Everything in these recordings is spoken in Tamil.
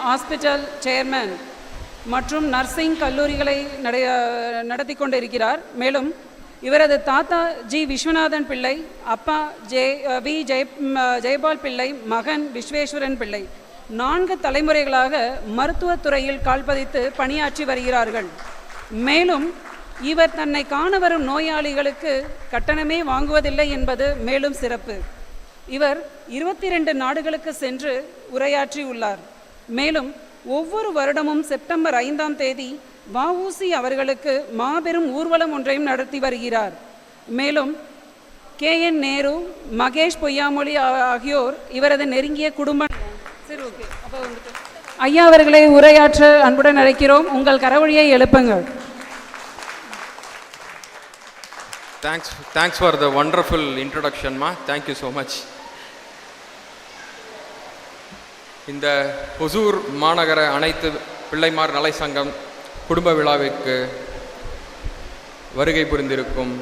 ஹாஸ்பிட்டல் சேர்மன் மற்றும் நர்சிங் கல்லூரிகளை நடத்தி கொண்டிருக்கிறார். மேலும் இவரது தாத்தா ஜி விஸ்வநாதன் பிள்ளை, அப்பா ஜெயபால் பிள்ளை, மகன் விஸ்வேஸ்வரன் பிள்ளை 4 தலைமுறைகளாக மருத்துவத்துறையில் கால்பதித்து பணியாற்றி வருகிறார்கள். மேலும் இவர் தன்னை காண வரும் நோயாளிகளுக்கு கட்டணமே வாங்குவதில்லை என்பது மேலும் சிறப்பு. இவர் 22 நாடுகளுக்கு சென்று உரையாற்றியுள்ளார். மேலும் ஒவ்வொரு வருடமும் செப்டம்பர் 5ஆம் தேதி வ.உ.சி. அவர்களுக்கு மாபெரும் ஊர்வலம் ஒன்றையும் நடத்தி வருகிறார். மேலும் K.N. நேரு, மகேஷ் பொய்யாமொழி ஆகியோர் இவரது நெருங்கிய குடும்ப. சரி, ஓகே. அப்போ வந்துட்டு ஐயா அவர்களை உரையாற்ற அன்புடன் அழைக்கிறோம். உங்கள் கரவொலியை எழுப்புங்கள். Thanks for the wonderful introduction, ma. Thank you so much. இந்த ஒசூர் மாநகர அனைத்து பிள்ளைமார் நலை சங்கம் குடும்ப விழாவிற்கு வருகை புரிந்திருக்கும்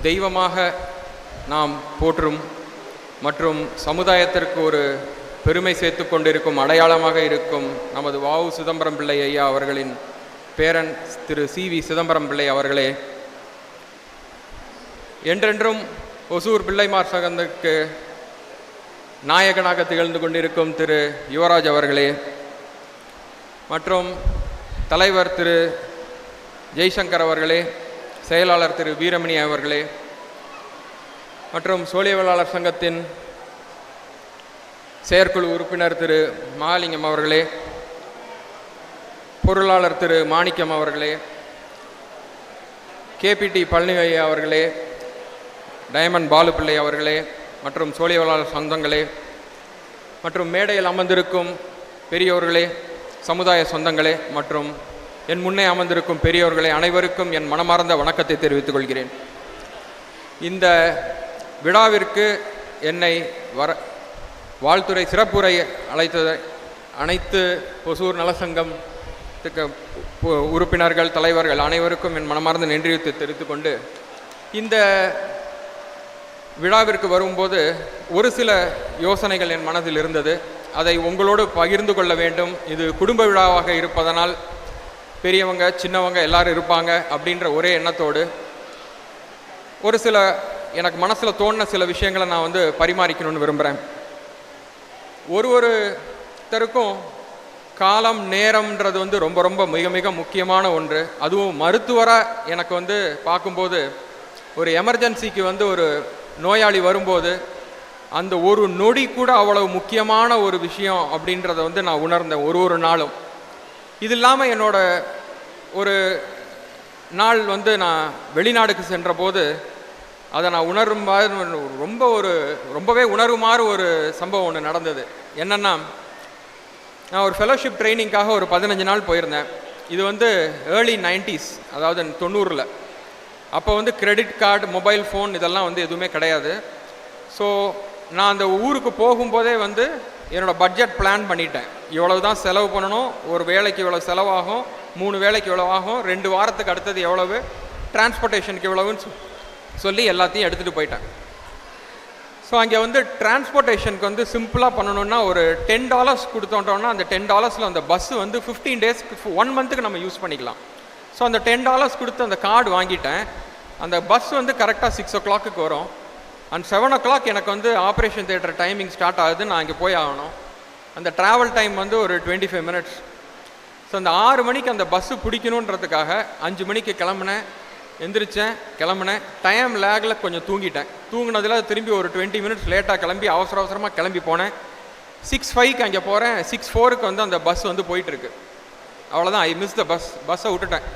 தெய்வமாக நாம் போற்றும் மற்றும் சமுதாயத்திற்கு ஒரு பெருமை சேர்த்து கொண்டிருக்கும் அடையாளமாக இருக்கும் நமது வ.உ. சிதம்பரம் பிள்ளை ஐயா அவர்களின் பேரன் திரு சி.வி. சிதம்பரம் பிள்ளை அவர்களே, என்றென்றும் ஒசூர் பிள்ளைமார் சங்கத்திற்கு நாயகனாக திகழ்ந்து கொண்டிருக்கும் திரு யுவராஜ் அவர்களே, மற்றும் தலைவர் திரு ஜெய்சங்கர் அவர்களே, செயலாளர் திரு வீரமணி அவர்களே, மற்றும் சோழியவளாளர் சங்கத்தின் செயற்குழு உறுப்பினர் திரு மகாலிங்கம் அவர்களே, பொருளாளர் திரு மாணிக்கம் அவர்களே, KPT பழனிவையா அவர்களே, டைமண்ட் பாலுப்பிள்ளை அவர்களே, மற்றும் சோழியவளாளர் சொந்தங்களே, மற்றும் மேடையில் அமர்ந்திருக்கும் பெரியோர்களே, சமுதாய சொந்தங்களே, மற்றும் என் முன்னே அமர்ந்திருக்கும் பெரியோர்களே, அனைவருக்கும் என் மனமார்ந்த வணக்கத்தை தெரிவித்துக் கொள்கிறேன். இந்த விழாவிற்கு என்னை வாழ்த்துறை சிறப்புரை அழைத்த அனைத்து ஒசூர் நலசங்கத்துக்கு உறுப்பினர்கள், தலைவர்கள் அனைவருக்கும் என் மனமார்ந்த நன்றியை தெரிவித்துக் கொண்டு, இந்த விழாவிற்கு வரும்போது ஒரு சில யோசனைகள் என் மனதில் இருந்தது. அதை உங்களோடு பகிர்ந்து கொள்ள வேண்டும். இது குடும்ப விழாவாக இருப்பதனால் பெரியவங்க சின்னவங்க எல்லாரும் இருப்பாங்க அப்படின்ற ஒரே எண்ணத்தோடு ஒரு சில எனக்கு மனசில் தோணின சில விஷயங்களை நான் பரிமாறிக்கணும்னு விரும்புகிறேன். ஒருத்தருக்கும் காலம் நேரம்ன்றது ரொம்ப ரொம்ப மிக மிக முக்கியமான ஒன்று. அதுவும் மருத்துவராக எனக்கு பார்க்கும்போது ஒரு எமர்ஜென்சிக்கு ஒரு நோயாளி வரும்போது அந்த ஒரு நொடி கூட அவ்வளவு முக்கியமான ஒரு விஷயம் அப்படின்றத நான் உணர்ந்தேன் ஒரு நாளும். இது இல்லாமல் என்னோட ஒரு நாள் நான் வெளிநாடுக்கு சென்ற போது அதை நான் ரொம்பவே உணருமாறு ஒரு சம்பவம் ஒன்று நடந்தது. என்னென்னா, நான் ஒரு ஃபெலோஷிப் ட்ரைனிங்காக ஒரு 15 நாள் போயிருந்தேன். இது ஏர்லி 90s, அதாவது 90s. அப்போ கிரெடிட் கார்டு, மொபைல் ஃபோன் இதெல்லாம் எதுவுமே கிடையாது. ஸோ நான் அந்த ஊருக்கு போகும்போதே என்னோடய பட்ஜெட் பிளான் பண்ணிட்டேன். இவ்வளவு தான் செலவு பண்ணணும், ஒரு வேலைக்கு இவ்வளோ செலவாகும், 3 வேலைக்கு இவ்வளோ ஆகும், 2 வாரத்துக்கு அடுத்தது எவ்வளவு, டிரான்ஸ்போர்ட்டேஷனுக்கு எவ்வளவுன்னு சொல்லி எல்லாத்தையும் எடுத்துகிட்டு போயிட்டேன். ஸோ அங்கே டிரான்ஸ்போர்ட்டேஷனுக்கு சிம்பிளாக பண்ணணுன்னா ஒரு $10 கொடுத்தோட்டோன்னா அந்த $10 அந்த பஸ்ஸு 15 டேஸ்க்கு 1 மந்த்துக்கு நம்ம யூஸ் பண்ணிக்கலாம். ஸோ அந்த $10 கொடுத்து அந்த கார்டு வாங்கிட்டேன். அந்த பஸ் கரெக்டாக 6 o'clock வரும். அண்ட் 7 o'clock எனக்கு ஆப்ரேஷன் தியேட்டர் டைமிங் ஸ்டார்ட் ஆகுது. நான் அங்கே போய் ஆகணும். அந்த ட்ராவல் டைம் ஒரு 25 minutes. ஸோ அந்த 6 மணிக்கு அந்த பஸ்ஸு பிடிக்கணுன்றதுக்காக 5 மணிக்கு கிளம்புனேன், எந்திரிச்சேன், கிளம்புனேன். டைம் லேகில் கொஞ்சம் தூங்கிட்டேன். தூங்கினதில் திரும்பி ஒரு 20 minutes லேட்டாக கிளம்பி அவசரமாக கிளம்பி போனேன். 6:05 அங்கே போகிறேன். 6:04 அந்த பஸ் போயிட்டுருக்கு. அவ்வளோதான், ஐ மிஸ் த பஸ்ஸை விட்டுட்டேன்.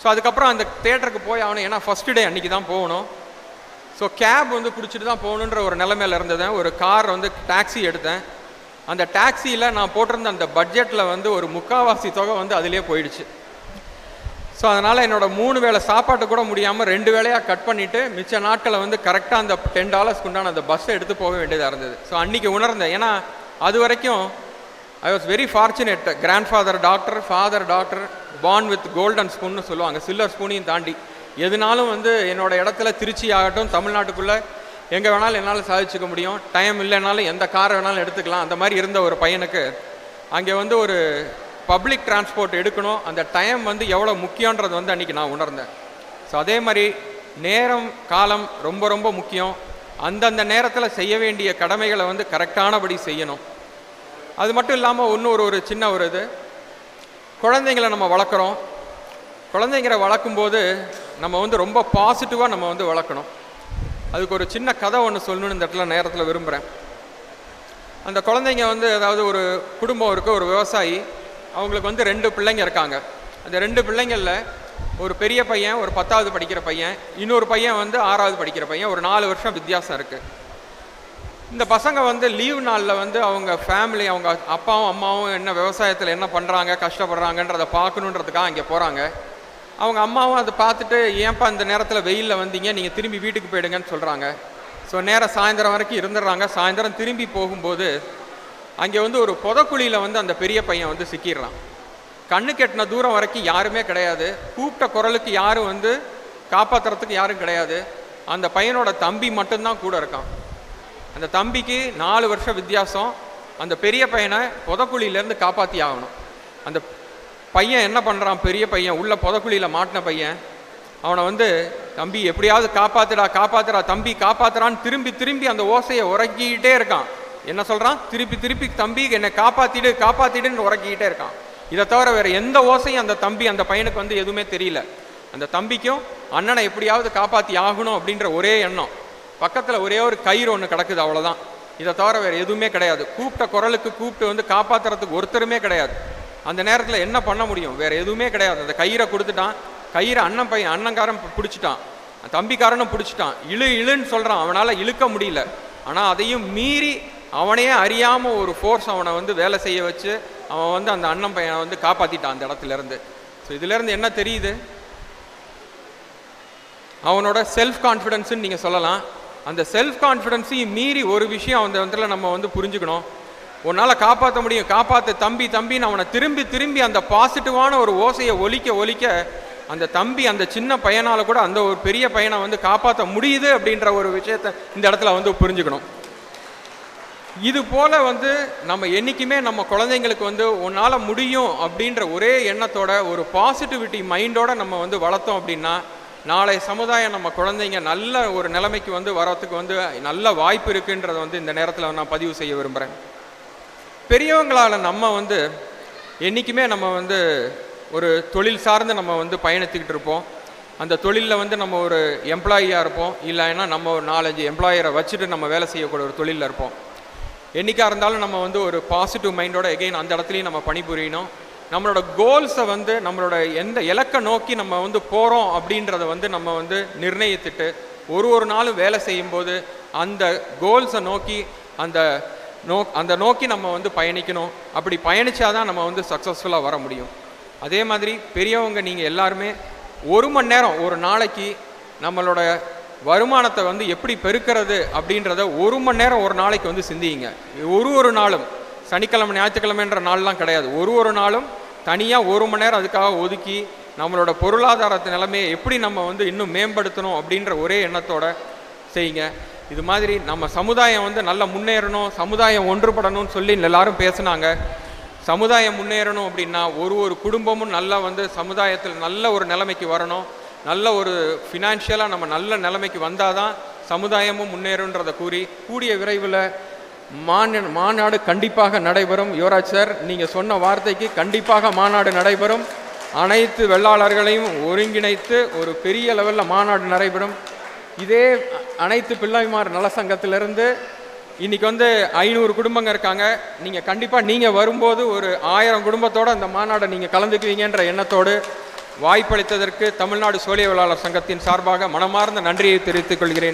ஸோ அதுக்கப்புறம் அந்த தேட்டருக்கு போய் ஆகணும். ஏன்னா ஃபஸ்ட்டு டே அன்றைக்கி தான் போகணும். ஸோ கேப் பிடிச்சிட்டு தான் போகணுன்ற ஒரு நிலைமையில் இருந்தேன். ஒரு கார் டாக்ஸி எடுத்தேன். அந்த டாக்ஸியில் நான் போட்டிருந்த அந்த பட்ஜெட்டில் ஒரு முக்கால்வாசி தொகை அதிலே போயிடுச்சு. ஸோ அதனால் என்னோடய 3 வேளை சாப்பாட்டு கூட முடியாமல் 2 வேளையாக கட் பண்ணிவிட்டு மிச்ச நாட்களை கரெக்டாக அந்த $10 உண்டான அந்த பஸ்ஸை எடுத்து போக வேண்டியதாக இருந்தது. ஸோ அன்றைக்கி உணர்ந்தேன். ஏன்னா அது வரைக்கும் I was very fortunate. Grandfather doctor, father doctor, born with golden ஸ்பூன்னு சொல்லுவாங்க. சில்வர் ஸ்பூனையும் தாண்டி எதுனாலும் என்னோட இடத்துல திருச்சி ஆகட்டும், தமிழ்நாட்டுக்குள்ளே எங்கே வேணாலும் என்னால் சாதிச்சுக்க முடியும், டைம் இல்லைனாலும் எந்த காரை வேணாலும் எடுத்துக்கலாம், அந்த மாதிரி இருந்த ஒரு பையனுக்கு அங்கே வந்து ஒரு பப்ளிக் டிரான்ஸ்போர்ட் எடுக்கணும், அந்த டைம் வந்து எவ்வளோ முக்கியன்றது வந்து அன்றைக்கி நான் உணர்ந்தேன். ஸோ அதே மாதிரி நேரம் காலம் ரொம்ப ரொம்ப முக்கியம். அந்தந்த நேரத்தில் செய்ய வேண்டிய கடமைகளை வந்து கரெக்டானபடி செய்யணும். அது மட்டும் இல்லாமல் இன்னும் ஒரு சின்ன ஒரு இது, குழந்தைங்களை நம்ம வளர்க்குறோம். குழந்தைங்களை வளர்க்கும்போது நம்ம வந்து ரொம்ப பாசிட்டிவாக நம்ம வந்து வளர்க்கணும். அதுக்கு ஒரு சின்ன கதை ஒன்று சொல்லணும்னு இந்த இடத்துல நேரத்தில் விரும்புகிறேன். அந்த குழந்தைங்க வந்து அதாவது ஒரு குடும்பம் இருக்குது, ஒரு விவசாயி, அவங்களுக்கு வந்து 2 பிள்ளைங்க இருக்காங்க. அந்த 2 பிள்ளைங்களில் ஒரு பெரிய பையன் ஒரு 10வது படிக்கிற பையன், இன்னொரு பையன் வந்து 6வது படிக்கிற பையன், ஒரு 4 வருஷம் வித்தியாசம் இருக்குது. இந்த பசங்க வந்து லீவ் நாளில் வந்து அவங்க ஃபேமிலி, அவங்க அப்பாவும் அம்மாவும் என்ன விவசாயத்தில் என்ன பண்ணுறாங்க கஷ்டப்படுறாங்கன்றதை பார்க்கணுன்றதுக்காக அங்கே போகிறாங்க. அவங்க அம்மாவும் அதை பார்த்துட்டு, ஏன்ப்பா இந்த நேரத்தில் வெயிலில் வந்தீங்க, நீங்கள் திரும்பி வீட்டுக்கு போயிடுங்கன்னு சொல்கிறாங்க. ஸோ நேரம் சாயந்தரம் வரைக்கும் இருந்துடுறாங்க. சாயந்தரம் திரும்பி போகும்போது அங்கே வந்து ஒரு புதக்குழியில் வந்து அந்த பெரிய பையன் வந்து சிக்கிடுறான். கண்ணு கெட்டின தூரம் வரைக்கும் யாருமே கிடையாது, கூப்பிட்ட குரலுக்கு யாரும் வந்து காப்பாற்றுறதுக்கு யாரும் கிடையாது. அந்த பையனோட தம்பி மட்டும்தான் கூட இருக்கான். அந்த தம்பிக்கு 4 வருஷம் வித்தியாசம். அந்த பெரிய பையனை புதக்குழியிலேருந்து காப்பாற்றி ஆகணும். அந்த பையன் என்ன பண்ணுறான், பெரிய பையன் உள்ள புதக்குழியில் மாட்டின பையன், அவனை வந்து தம்பி எப்படியாவது காப்பாற்றுடா காப்பாற்றுடா தம்பி காப்பாற்றுறான்னு திரும்பி திரும்பி அந்த ஓசையை உறக்கிக்கிட்டே இருக்கான். என்ன சொல்கிறான், திருப்பி திருப்பி தம்பி என்னை காப்பாற்றிடுன்னு உறக்கிக்கிட்டே இருக்கான். இதை தவிர வேறு எந்த ஓசையும் அந்த பையனுக்கு வந்து எதுவுமே தெரியல. அந்த தம்பிக்கும் அண்ணனை எப்படியாவது காப்பாற்றி ஆகணும் அப்படின்ற ஒரே எண்ணம். பக்கத்தில் ஒரே ஒரு கயிறு ஒன்று கிடக்குது, அவ்வளோதான். இதை தவிர வேறு எதுவுமே கிடையாது. கூப்பிட்ட குரலுக்கு கூப்பிட்டு வந்து காப்பாற்றுறதுக்கு ஒருத்தருமே கிடையாது. அந்த நேரத்தில் என்ன பண்ண முடியும், வேறு எதுவுமே கிடையாது. அந்த கயிறை கொடுத்துட்டான். கயிறை அண்ணங்காரன் பிடிச்சிட்டான், தம்பிக்காரனும் பிடிச்சிட்டான். இழுன்னு சொல்கிறான், அவனால் இழுக்க முடியல. ஆனால் அதையும் மீறி அவனையே அறியாமல் ஒரு ஃபோர்ஸ் அவனை வந்து வேலை செய்ய வச்சு அவன் வந்து அந்த அண்ணன் பையனை வந்து காப்பாற்றிட்டான் அந்த இடத்துலேருந்து. ஸோ இதிலேருந்து என்ன தெரியுது, அவனோட செல்ஃப் கான்ஃபிடென்ஸுன்னு நீங்கள் சொல்லலாம். அந்த செல்ஃப் கான்ஃபிடென்ஸையும் மீறி ஒரு விஷயம் அந்த இடத்துல நம்ம வந்து புரிஞ்சுக்கணும். உன்னால் காப்பாற்ற முடியும், காப்பாற்ற தம்பின்னு அவனை திரும்பி திரும்பி அந்த பாசிட்டிவான ஒரு ஓசையை ஒலிக்க அந்த தம்பி அந்த சின்ன பையனால் கூட அந்த ஒரு பெரிய பையனை வந்து காப்பாற்ற முடியுது அப்படின்ற ஒரு விஷயத்தை இந்த இடத்துல வந்து புரிஞ்சுக்கணும். இது போல் வந்து நம்ம என்றைக்குமே நம்ம குழந்தைங்களுக்கு வந்து உன்னால் முடியும் அப்படின்ற ஒரே எண்ணத்தோட ஒரு பாசிட்டிவிட்டி மைண்டோட நம்ம வந்து வளர்த்தோம் அப்படின்னா நாளை சமுதாயம் நம்ம குழந்தைங்க நல்ல ஒரு நிலைமைக்கு வந்து வரத்துக்கு வந்து நல்ல வாய்ப்பு இருக்குன்றதை வந்து இந்த நேரத்தில் நான் பதிவு செய்ய விரும்புகிறேன். பெரியவங்களால் நம்ம வந்து என்றைக்குமே நம்ம வந்து ஒரு தொழில் சார்ந்து நம்ம வந்து பயணித்துக்கிட்டு இருப்போம். அந்த தொழிலில் வந்து நம்ம ஒரு எம்ப்ளாயியாக இருப்போம், இல்லைன்னா நம்ம ஒரு 4-5 எம்ப்ளாயரை வச்சுட்டு நம்ம வேலை செய்யக்கூடிய ஒரு தொழிலில் இருப்போம். என்றைக்காக இருந்தாலும் நம்ம வந்து ஒரு பாசிட்டிவ் மைண்டோட எகெயின் அந்த இடத்துலையும் நம்ம பணிபுரியணும். நம்மளோட கோல்ஸை வந்து நம்மளோட எந்த இலக்கை நோக்கி நம்ம வந்து போகிறோம் அப்படின்றத வந்து நம்ம வந்து நிர்ணயித்துட்டு ஒரு நாளும் வேலை செய்யும்போது அந்த கோல்ஸை நோக்கி அந்த நோக்கி நம்ம வந்து பயணிக்கணும். அப்படி பயணித்தாதான் நம்ம வந்து சக்ஸஸ்ஃபுல்லாக வர முடியும். அதே மாதிரி பெரியவங்க நீங்கள் எல்லாருமே 1 மணி நேரம் ஒரு நாளைக்கு நம்மளோட வருமானத்தை வந்து எப்படி பெருக்கிறது அப்படின்றத 1 மணி நேரம் ஒரு நாளைக்கு வந்து சிந்திங்க. ஒரு நாளும் சனிக்கிழமை ஞாயிற்றுக்கிழமைன்ற நாள்லாம் கிடையாது. ஒரு நாளும் தனியாக 1 மணி நேரம் அதுக்காக ஒதுக்கி நம்மளோட பொருளாதாரத்து நிலைமையை எப்படி நம்ம வந்து இன்னும் மேம்படுத்தணும் அப்படின்ற ஒரே எண்ணத்தோட செய்யுங்க. இது மாதிரி நம்ம சமுதாயம் வந்து நல்லா முன்னேறணும், சமுதாயம் ஒன்றுபடணும்னு சொல்லி எல்லாரும் பேசுனாங்க. சமுதாயம் முன்னேறணும் அப்படின்னா ஒரு குடும்பமும் நல்லா வந்து சமுதாயத்தில் நல்ல ஒரு நிலைமைக்கு வரணும். நல்ல ஒரு ஃபினான்ஷியலாக நம்ம நல்ல நிலைமைக்கு வந்தால் தான் சமுதாயமும் முன்னேறுன்றதை கூடிய விரைவில் மாநாடு கண்டிப்பாக நடைபெறும். யுவராஜ் சார், நீங்கள் சொன்ன வார்த்தைக்கு கண்டிப்பாக மாநாடு நடைபெறும். அனைத்து வெள்ளாளர்களையும் ஒருங்கிணைத்து ஒரு பெரிய லெவலில் மாநாடு நடைபெறும். இதே அனைத்து பிள்ளைமார் நல சங்கத்திலிருந்து இன்றைக்கி வந்து 500 குடும்பங்க இருக்காங்க. நீங்கள் கண்டிப்பாக நீங்கள் வரும்போது ஒரு 1000 குடும்பத்தோடு அந்த மாநாடை நீங்கள் கலந்துக்குவீங்கன்ற எண்ணத்தோடு வாய்ப்பளித்ததற்கு தமிழ்நாடு சோழிய வெள்ளாளர் சங்கத்தின் சார்பாக மனமார்ந்த நன்றியை தெரிவித்துக் கொள்கிறேன்.